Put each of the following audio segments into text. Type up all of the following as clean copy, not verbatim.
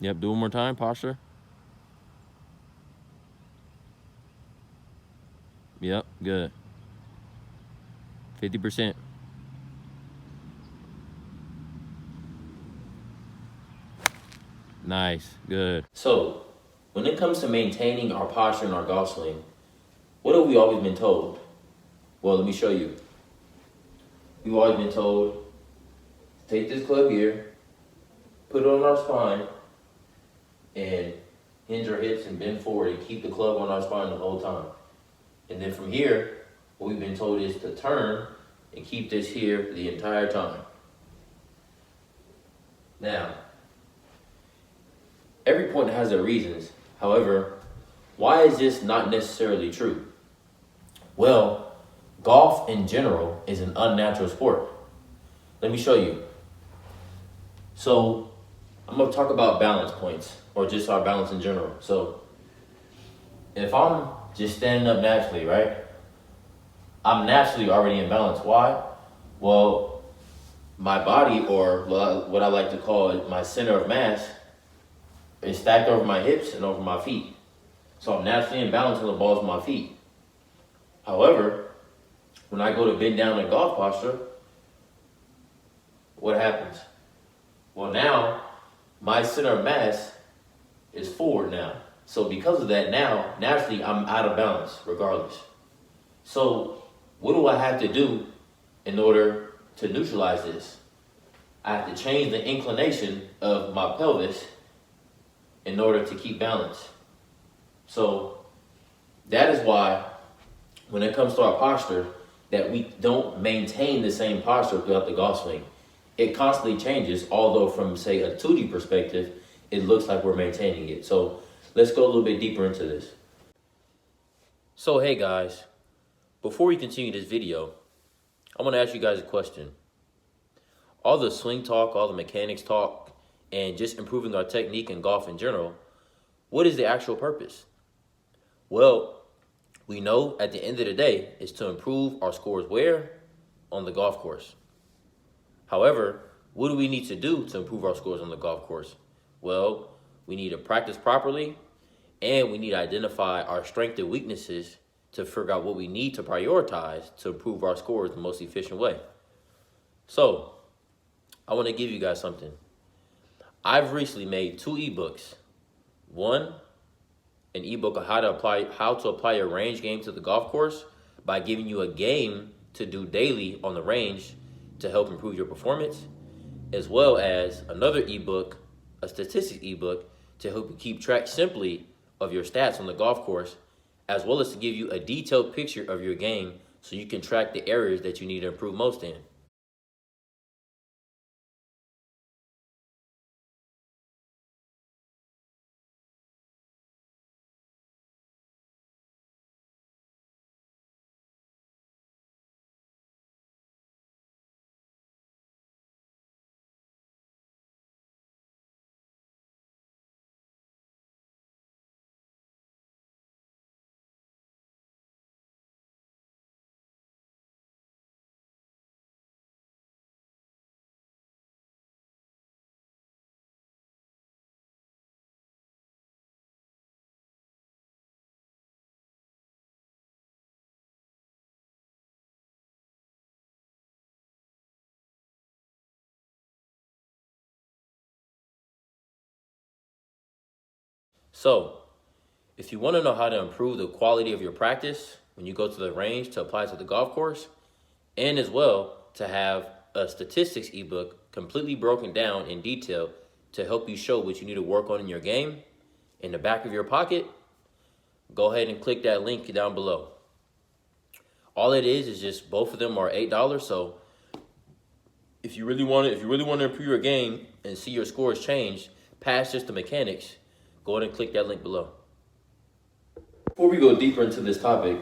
Yep, do one more time, posture. Yep, good. 50%. Nice, good. So, when it comes to maintaining our posture in our golf swing, what have we always been told? Well, let me show you. We've always been told, take this club here, put it on our spine, and hinge our hips and bend forward and keep the club on our spine the whole time. And then from here, what we've been told is to turn and keep this here the entire time. Now, every point has their reasons. However, why is this not necessarily true? Well, golf in general is an unnatural sport. Let me show you. So, I'm going to talk about balance points, or just our balance in general. So, if I'm just standing up naturally, right? I'm naturally already in balance. Why? Well, my body, or what I like to call it, my center of mass, is stacked over my hips and over my feet. So I'm naturally in balance on the balls of my feet. However, when I go to bend down in golf posture, what happens? Well, now my center of mass is forward now. So because of that, now naturally I'm out of balance regardless. So what do I have to do in order to neutralize this? I have to change the inclination of my pelvis in order to keep balance. So that is why when it comes to our posture, that we don't maintain the same posture throughout the golf swing. It constantly changes, although from, say, a 2D perspective, it looks like we're maintaining it. So let's go a little bit deeper into this. So hey guys, before we continue this video, I want to ask you guys a question. All the swing talk, all the mechanics talk, and just improving our technique in golf in general, what is the actual purpose? Well, we know at the end of the day is to improve our scores where? On the golf course. However, what do we need to do to improve our scores on the golf course? Well, we need to practice properly, and we need to identify our strengths and weaknesses to figure out what we need to prioritize to improve our scores the most efficient way. So, I want to give you guys something. I've recently made 2 ebooks. One, an ebook on how to apply your range game to the golf course by giving you a game to do daily on the range to help improve your performance, as well as another ebook, a statistics ebook, to help you keep track simply of your stats on the golf course, as well as to give you a detailed picture of your game so you can track the areas that you need to improve most in. So, if you want to know how to improve the quality of your practice when you go to the range to apply to the golf course, and as well to have a statistics ebook completely broken down in detail to help you show what you need to work on in your game in the back of your pocket, go ahead and click that link down below. All it is just both of them are $8. So if you really want to improve your game and see your scores change past just the mechanics, go ahead and click that link below. Before we go deeper into this topic,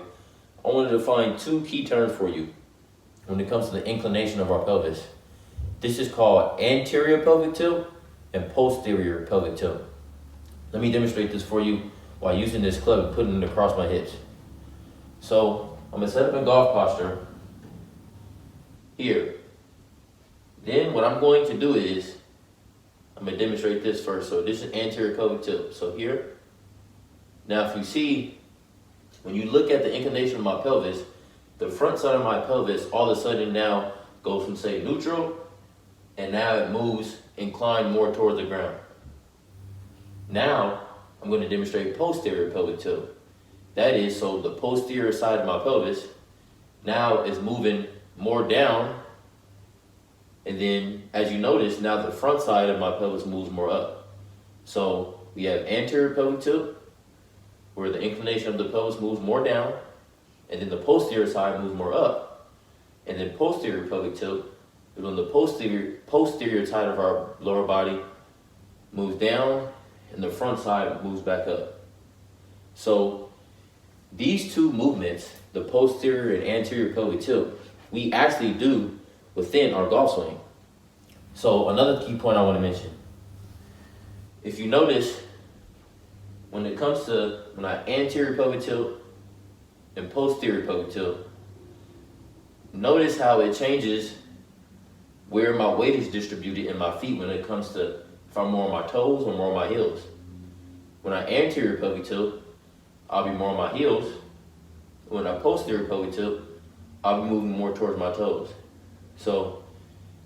I wanted to find 2 key terms for you when it comes to the inclination of our pelvis. This is called anterior pelvic tilt and posterior pelvic tilt. Let me demonstrate this for you while using this club and putting it across my hips. So I'm going to set up in golf posture here. Then what I'm going to do is I'm gonna demonstrate this first. So this is anterior pelvic tilt. So here, now if you see, when you look at the inclination of my pelvis, the front side of my pelvis all of a sudden now goes from say neutral, and now it moves inclined more toward the ground. Now I'm going to demonstrate posterior pelvic tilt. That is, so the posterior side of my pelvis now is moving more down, and then as you notice, now the front side of my pelvis moves more up. So we have anterior pelvic tilt, where the inclination of the pelvis moves more down, and then the posterior side moves more up. And then posterior pelvic tilt is when the posterior side of our lower body moves down and the front side moves back up. So these two movements, the posterior and anterior pelvic tilt, we actually do within our golf swing. So another key point I want to mention, if you notice, when it comes to when I anterior pelvic tilt and posterior pelvic tilt, notice how it changes where my weight is distributed in my feet when it comes to if I'm more on my toes or more on my heels. When I anterior pelvic tilt, I'll be more on my heels. When I posterior pelvic tilt, I'll be moving more towards my toes. So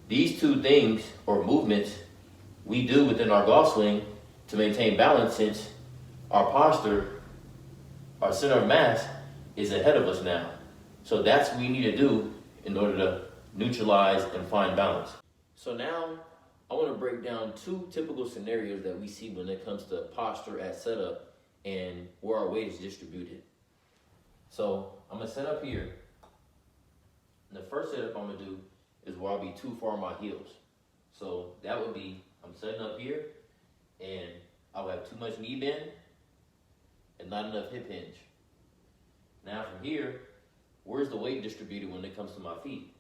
these two things or movements we do within our golf swing to maintain balance, since our posture, our center of mass is ahead of us now. So that's what we need to do in order to neutralize and find balance. So now I want to break down two typical scenarios that we see when it comes to posture at setup and where our weight is distributed. So I'm going to set up here. And the first setup I'm going to do is where I'll be too far on my heels. So that would be, I'm setting up here and I'll have too much knee bend and not enough hip hinge. Now from here, where's the weight distributed when it comes to my feet?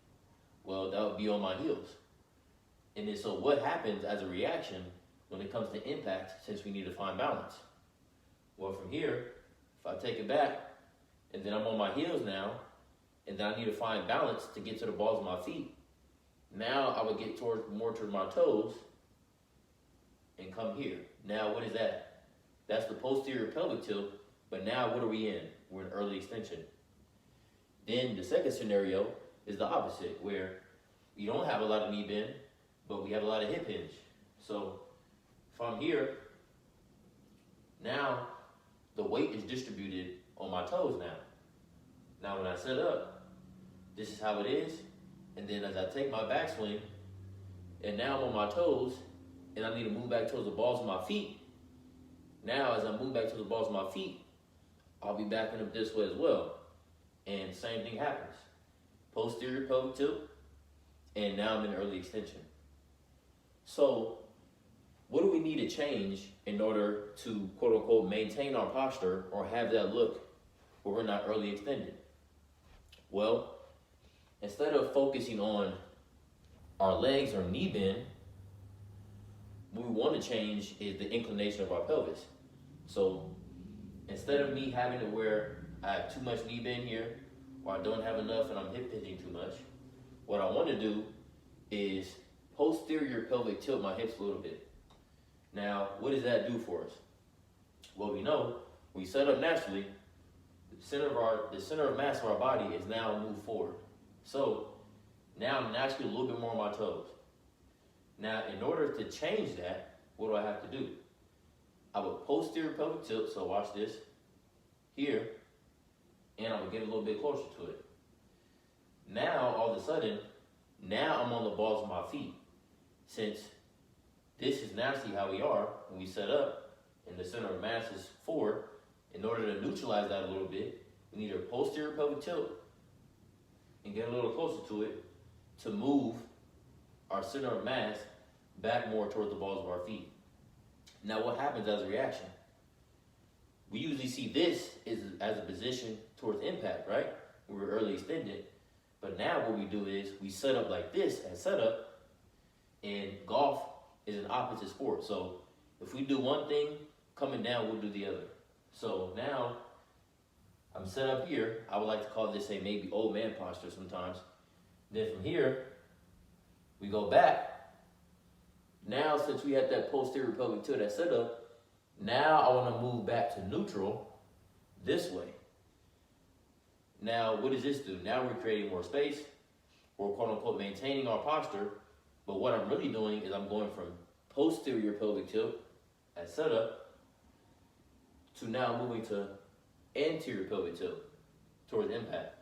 Well, that would be on my heels. And then so what happens as a reaction when it comes to impact, since we need to find balance? Well, from here, if I take it back and then I'm on my heels now, and then I need to find balance to get to the balls of my feet, now I would get more towards my toes and come here. Now what is that? That's the posterior pelvic tilt, but now what are we in? We're in early extension. Then the second scenario is the opposite, where you don't have a lot of knee bend, but we have a lot of hip hinge. So if I'm here, now the weight is distributed on my toes now. Now when I set up, this is how it is. And then as I take my backswing, and now I'm on my toes, and I need to move back towards the balls of my feet. Now as I move back to the balls of my feet, I'll be backing up this way as well. And same thing happens. Posterior pelvic tilt, and now I'm in early extension. So what do we need to change in order to, quote unquote, maintain our posture or have that look where we're not early extended? Well, instead of focusing on our legs or knee bend, what we want to change is the inclination of our pelvis. So instead of me having to where I have too much knee bend here, or I don't have enough and I'm hip hinging too much, what I want to do is posterior pelvic tilt my hips a little bit. Now, what does that do for us? Well, we know we set up naturally, the center of mass of our body is now moved forward. So now I'm naturally a little bit more on my toes. Now, in order to change that, what do I have to do? I would posterior pelvic tilt, so watch this, here, and I would get a little bit closer to it. Now, all of a sudden, now I'm on the balls of my feet. Since this is naturally how we are when we set up, and the center of mass is forward, in order to neutralize that a little bit, we need a posterior pelvic tilt and get a little closer to it to move our center of mass back more towards the balls of our feet. Now what happens as a reaction? We usually see this as a position towards impact, right? When we're early extended. But now what we do is we set up like this as setup, and golf is an opposite sport. So if we do one thing, coming down, we'll do the other. So now I'm set up here. I would like to call this a maybe old man posture sometimes. Then from here, we go back. Now, since we had that posterior pelvic tilt, that setup, now I want to move back to neutral this way. Now, what does this do? Now we're creating more space. We're quote unquote maintaining our posture. But what I'm really doing is I'm going from posterior pelvic tilt at setup to now moving to anterior pelvic tilt towards impact,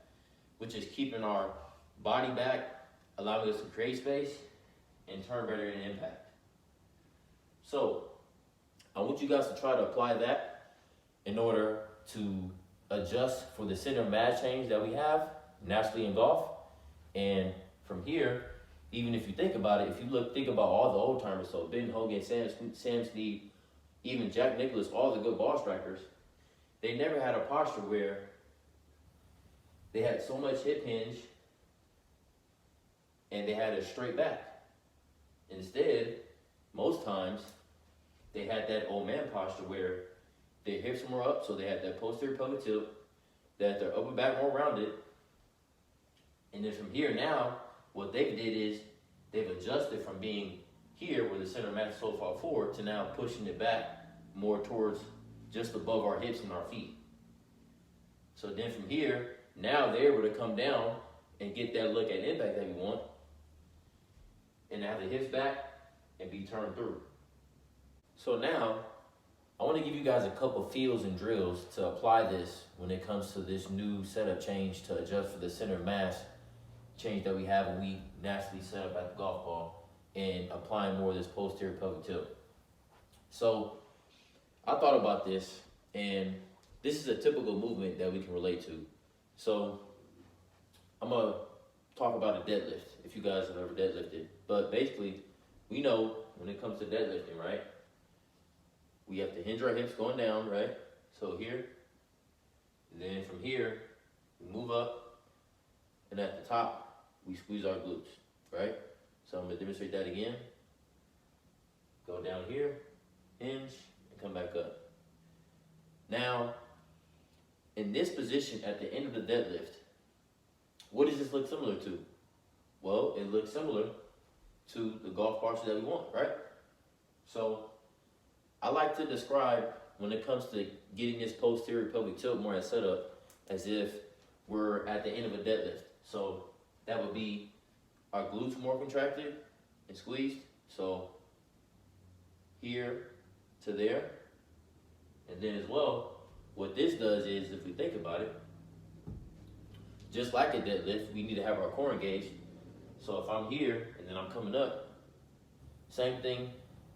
which is keeping our body back, allowing us to create space and turn better in impact. So I want you guys to try to apply that in order to adjust for the center of mass change that we have naturally in golf. And from here, even if you think about it, if you think about all the old timers, so Ben Hogan, Sam Snead, even Jack Nicklaus, all the good ball strikers, they never had a posture where they had so much hip hinge and they had a straight back. Instead, most times, they had that old man posture where their hips were more up, so they had that posterior pelvic tilt, they had their upper back more rounded. And then from here now, what they did is they've adjusted from being here where the center of mass is so far forward to now pushing it back more towards just above our hips and our feet. So then from here, now they're able to come down and get that look at impact that we want and have the hips back and be turned through. So now, I want to give you guys a couple feels and drills to apply this when it comes to this new setup change to adjust for the center of mass change that we have when we naturally set up at the golf ball and applying more of this posterior pelvic tilt. So I thought about this, and this is a typical movement that we can relate to. So I'm going to talk about a deadlift, if you guys have ever deadlifted. But basically, we know when it comes to deadlifting, right? We have to hinge our hips going down, right? So here, and then from here, we move up, and at the top, we squeeze our glutes, right? So I'm gonna demonstrate that again. Go down here, hinge, and come back up. Now, in this position at the end of the deadlift, what does this look similar to? Well, it looks similar to the golf posture that we want, right? So I like to describe when it comes to getting this posterior pelvic tilt more as setup as if we're at the end of a deadlift. So that would be our glutes more contracted and squeezed. So here to there. And then as well, what this does is, if we think about it, just like a deadlift, we need to have our core engaged. So if I'm here and then I'm coming up, same thing.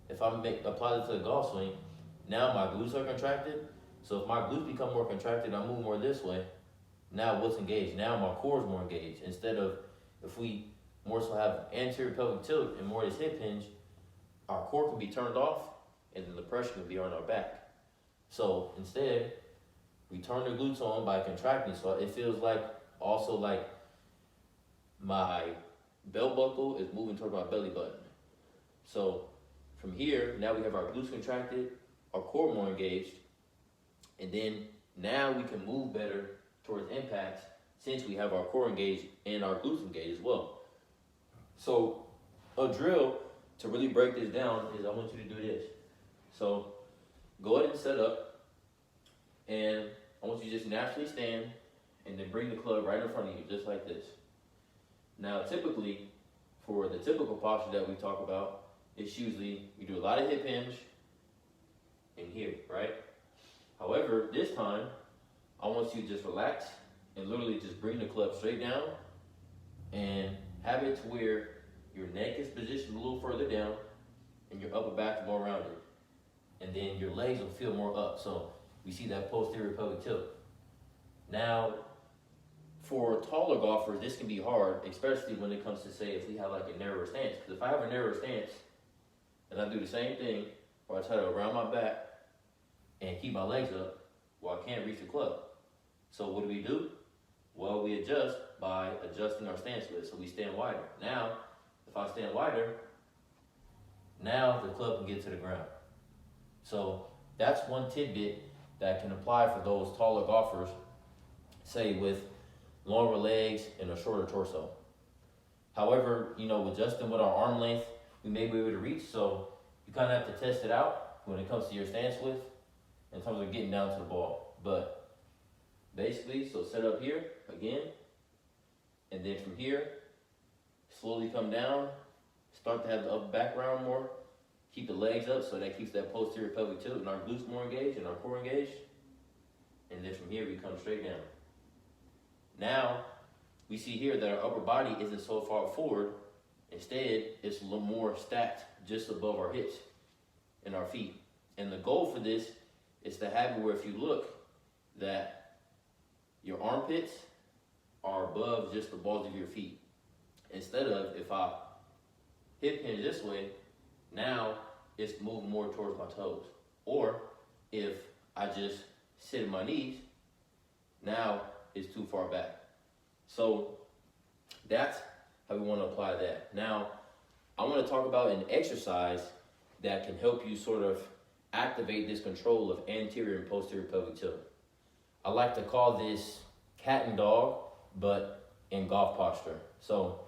If I apply this to the golf swing, now my glutes are contracted. So if my glutes become more contracted, I move more this way. Now what's engaged? Now my core is more engaged. Instead of, if we more so have anterior pelvic tilt and more of this hip hinge, our core can be turned off and then the pressure can be on our back. So instead, we turn the glutes on by contracting. So it feels like, also like my belt buckle is moving toward my belly button. So from here, now we have our glutes contracted, our core more engaged, and then now we can move better towards impact since we have our core engaged and our glutes engaged as well. So a drill to really break this down is I want you to do this. So go ahead and set up, and I want you to just naturally stand and then bring the club right in front of you, just like this. Now typically, for the typical posture that we talk about, it's usually, we do a lot of hip hinge in here, right? However, this time, I want you to just relax and literally just bring the club straight down and have it to where your neck is positioned a little further down and your upper back is more rounded. And then your legs will feel more up. So we see that posterior pelvic tilt. Now, for taller golfers, this can be hard, especially when it comes to, say, if we have like a narrower stance. Because if I have a narrower stance, and I do the same thing, where I try to round my back and keep my legs up, well, I can't reach the club. So what do? Well, we adjust by adjusting our stance width, so we stand wider. Now, if I stand wider, now the club can get to the ground. So that's one tidbit that can apply for those taller golfers, say with longer legs and a shorter torso. However, adjusting with our arm length, we may be able to reach. So you kind of have to test it out when it comes to your stance width in terms of getting down to the ball. But basically, so set up here again, and then from here, slowly come down, start to have the upper back round more, keep the legs up so that keeps that posterior pelvic tilt and our glutes more engaged and our core engaged. And then from here, we come straight down. Now, we see here that our upper body isn't so far forward. Instead, it's a little more stacked just above our hips and our feet. And the goal for this is to have it where if you look, that your armpits are above just the balls of your feet. Instead of, if I hip hinge this way, now it's moving more towards my toes. Or if I just sit in my knees, now it's too far back. So that's how we want to apply that. Now, I want to talk about an exercise that can help you sort of activate this control of anterior and posterior pelvic tilt. I like to call this cat and dog, but in golf posture. So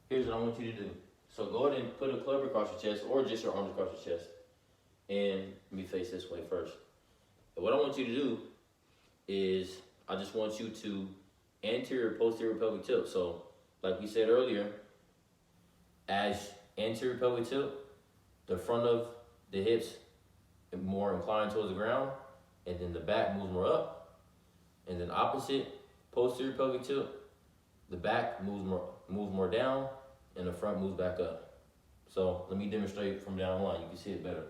here's what I want you to do. So go ahead and put a club across your chest or just your arms across your chest. And let me face this way first. And what I want you to do is I just want you to anterior, posterior pelvic tilt. So like we said earlier, as anterior pelvic tilt, the front of the hips is more inclined towards the ground, and then the back moves more up. And then opposite, posterior pelvic tilt, the back moves more down, and the front moves back up. So let me demonstrate from down the line. You can see it better.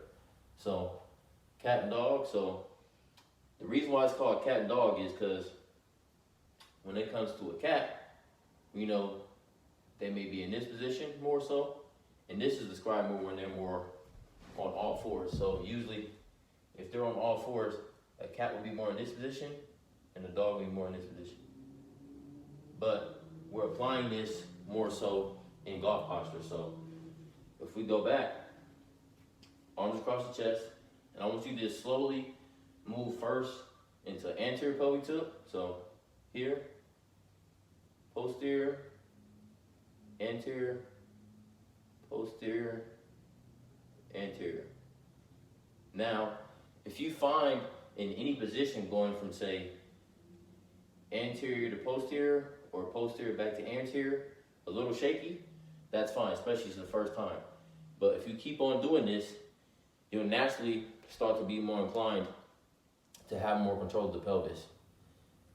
So cat and dog. So the reason why it's called cat and dog is because when it comes to a cat, you know, they may be in this position more so, and this is described more when they're more on all fours. So usually, if they're on all fours, a cat will be more in this position, and a dog will be more in this position. But we're applying this more so in golf posture. So if we go back, arms across the chest, and I want you to just slowly move first into anterior pelvic tilt. So here, posterior, anterior, posterior, anterior. Now, if you find in any position going from, say, anterior to posterior or posterior back to anterior a little shaky, that's fine, especially if it's the first time. But if you keep on doing this, you'll naturally start to be more inclined to have more control of the pelvis.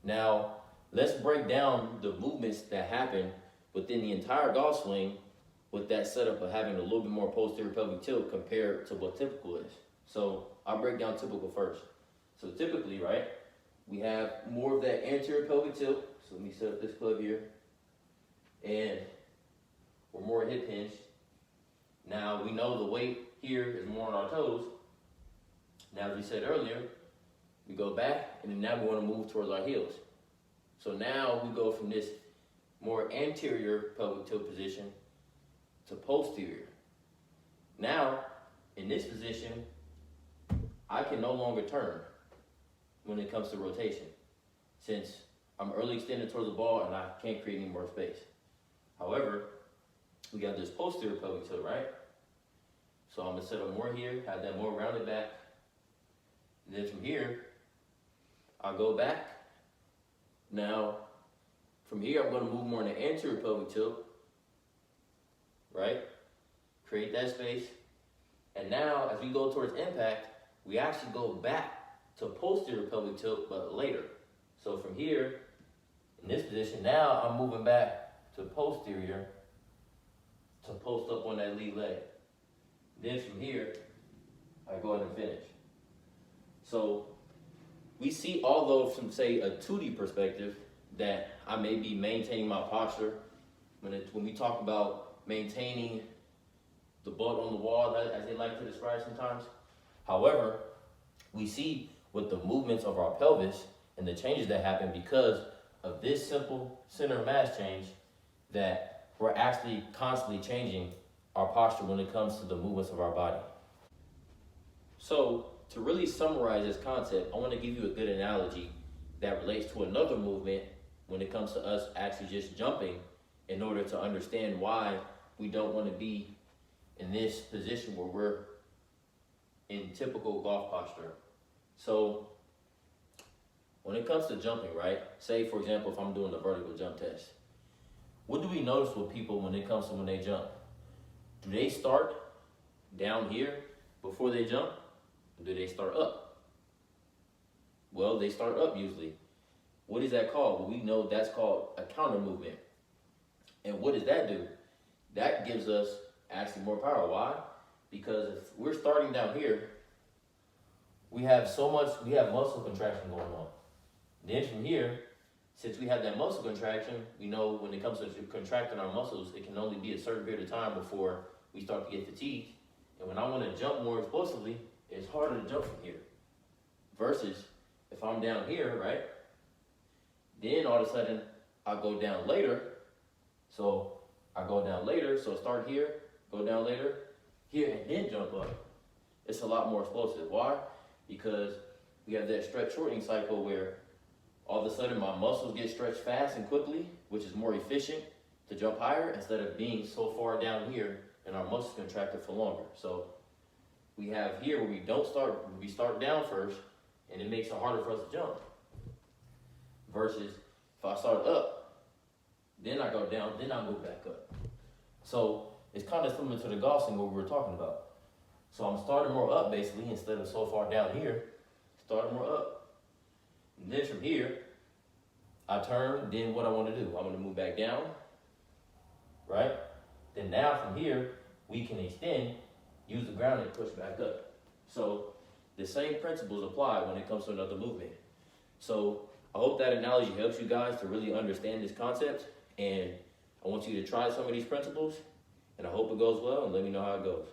Now, let's break down the movements that happen within the entire golf swing with that setup of having a little bit more posterior pelvic tilt compared to what typical is. So I'll break down typical first. So typically, right, we have more of that anterior pelvic tilt. So let me set up this club here. And we're more hip hinged. Now we know the weight here is more on our toes. Now, as we said earlier, we go back and then now we want to move towards our heels. So now we go from this more anterior pelvic tilt position to posterior. Now, in this position, I can no longer turn when it comes to rotation, since I'm early extended towards the ball and I can't create any more space. However, we got this posterior pelvic tilt, right? So I'm gonna set up more here, have that more rounded back. And then from here, I'll go back. Now, from here, I'm gonna move more in the anterior pelvic tilt, right? Create that space. And now, as we go towards impact, we actually go back to posterior pelvic tilt, but later. So from here, in this position, now I'm moving back to posterior to post up on that lead leg. Then from here, I go ahead and finish. So we see, although from, say, a 2D perspective, that I may be maintaining my posture. When we talk about maintaining the butt on the wall, as they like to describe sometimes. However, we see with the movements of our pelvis and the changes that happen because of this simple center of mass change, that we're actually constantly changing our posture when it comes to the movements of our body. So to really summarize this concept, I want to give you a good analogy that relates to another movement when it comes to us actually just jumping, in order to understand why we don't want to be in this position where we're in typical golf posture. So when it comes to jumping, right? Say, for example, if I'm doing a vertical jump test, what do we notice with people when it comes to when they jump? Do they start down here before they jump? Or do they start up? Well, they start up usually. What is that called? Well, we know that's called a counter movement. And what does that do? That gives us actually more power. Why? Because if we're starting down here, we have muscle contraction going on. Then from here, since we have that muscle contraction, we know when it comes to contracting our muscles, it can only be a certain period of time before we start to get fatigued. And when I want to jump more explosively, it's harder to jump from here. Versus if I'm down here, right? Then all of a sudden, I go down later. So I go down later, so start here, go down later, here, and then jump up. It's a lot more explosive. Why? Because we have that stretch shortening cycle where all of a sudden my muscles get stretched fast and quickly, which is more efficient to jump higher instead of being so far down here and our muscles contracted for longer. So we have here where we start down first, and it makes it harder for us to jump. Versus if I start up, then I go down, then I move back up. So it's kind of similar to the golf swing what we were talking about. So I'm starting more up basically instead of so far down here, starting more up. And then from here, I turn, then what I want to do, I want to move back down, right? Then now from here, we can extend, use the ground and push back up. So the same principles apply when it comes to another movement. So I hope that analogy helps you guys to really understand this concept, and I want you to try some of these principles, and I hope it goes well, and let me know how it goes.